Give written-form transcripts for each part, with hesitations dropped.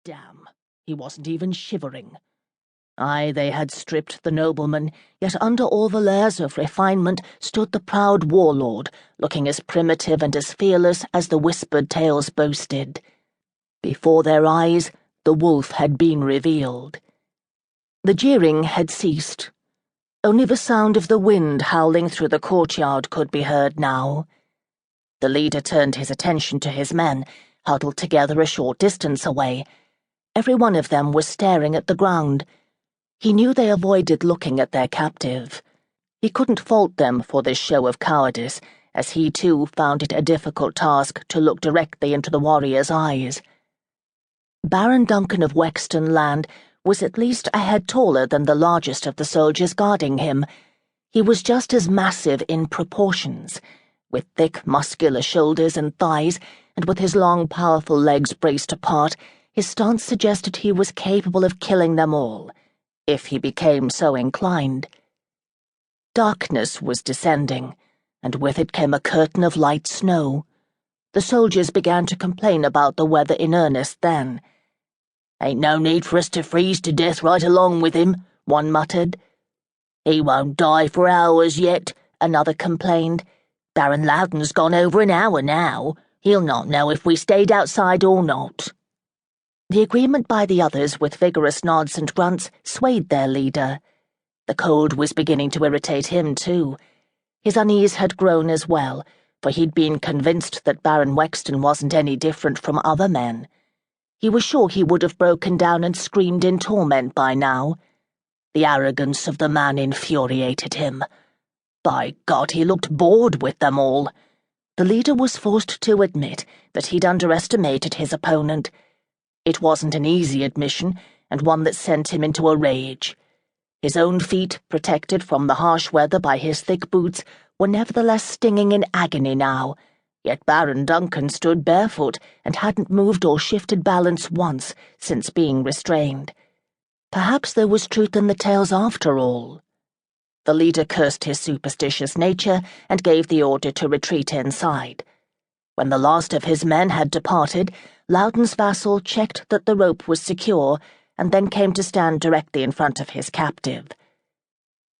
Damn, he wasn't even shivering. Aye, they had stripped the nobleman, yet under all the layers of refinement stood the proud warlord, looking as primitive and as fearless as the whispered tales boasted. Before their eyes, the wolf had been revealed. The jeering had ceased. Only the sound of the wind howling through the courtyard could be heard now. The leader turned his attention to his men, huddled together a short distance away. Every one of them was staring at the ground. He knew they avoided looking at their captive. He couldn't fault them for this show of cowardice, as he too found it a difficult task to look directly into the warrior's eyes. Baron Duncan of Wexton land was at least a head taller than the largest of the soldiers guarding him. He was just as massive in proportions, with thick, muscular shoulders and thighs, and with his long, powerful legs braced apart. His stance suggested he was capable of killing them all, if he became so inclined. Darkness was descending, and with it came a curtain of light snow. The soldiers began to complain about the weather in earnest then. "Ain't no need for us to freeze to death right along with him," one muttered. "He won't die for hours yet," another complained. "Baron Louddon's gone over an hour now. He'll not know if we stayed outside or not." The agreement by the others, with vigorous nods and grunts, swayed their leader. The cold was beginning to irritate him, too. His unease had grown as well, for he'd been convinced that Baron Wexton wasn't any different from other men. He was sure he would have broken down and screamed in torment by now. The arrogance of the man infuriated him. By God, he looked bored with them all. The leader was forced to admit that he'd underestimated his opponent. It wasn't an easy admission, and one that sent him into a rage. His own feet, protected from the harsh weather by his thick boots, were nevertheless stinging in agony now, yet Baron Duncan stood barefoot and hadn't moved or shifted balance once since being restrained. Perhaps there was truth in the tales after all. The leader cursed his superstitious nature and gave the order to retreat inside. When the last of his men had departed, Louddon's vassal checked that the rope was secure and then came to stand directly in front of his captive.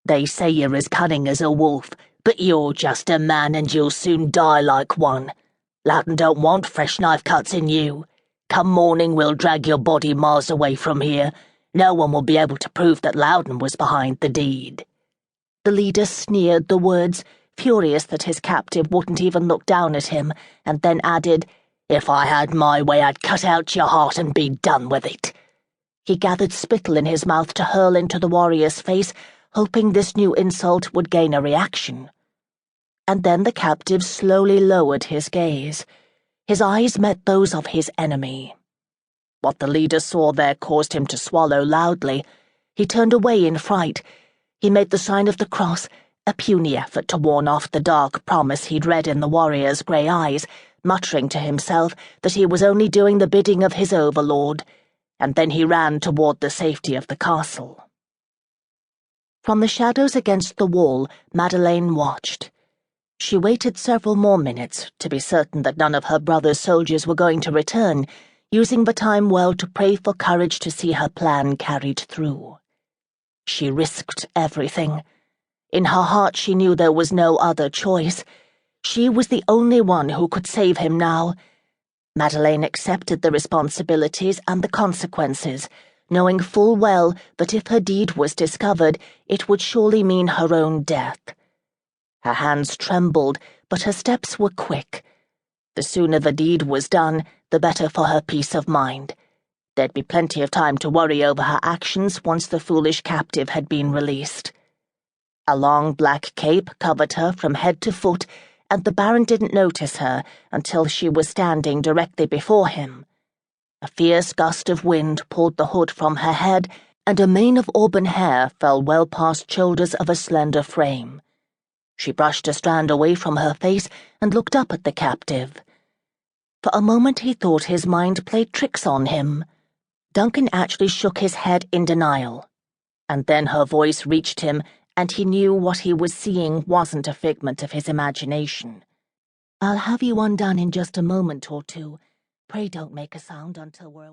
"They say you're as cunning as a wolf, but you're just a man and you'll soon die like one. Louddon don't want fresh knife cuts in you. Come morning we'll drag your body miles away from here. No one will be able to prove that Louddon was behind the deed." The leader sneered the words, furious that his captive wouldn't even look down at him, and then added, "If I had my way, I'd cut out your heart and be done with it." He gathered spittle in his mouth to hurl into the warrior's face, hoping this new insult would gain a reaction. And then the captive slowly lowered his gaze. His eyes met those of his enemy. What the leader saw there caused him to swallow loudly. He turned away in fright. He made the sign of the cross, a puny effort to warn off the dark promise he'd read in the warrior's grey eyes, muttering to himself that he was only doing the bidding of his overlord, and then he ran toward the safety of the castle. From the shadows against the wall, Madelyne watched. She waited several more minutes to be certain that none of her brother's soldiers were going to return, using the time well to pray for courage to see her plan carried through. She risked everything. In her heart she knew there was no other choice. She was the only one who could save him now. Madelyne accepted the responsibilities and the consequences, knowing full well that if her deed was discovered, it would surely mean her own death. Her hands trembled, but her steps were quick. The sooner the deed was done, the better for her peace of mind. There'd be plenty of time to worry over her actions once the foolish captive had been released. A long black cape covered her from head to foot, and the Baron didn't notice her until she was standing directly before him. A fierce gust of wind pulled the hood from her head, and a mane of auburn hair fell well past shoulders of a slender frame. She brushed a strand away from her face and looked up at the captive. For a moment he thought his mind played tricks on him. Duncan actually shook his head in denial. And then her voice reached him, and he knew what he was seeing wasn't a figment of his imagination. "I'll have you undone in just a moment or two. Pray don't make a sound until we're away."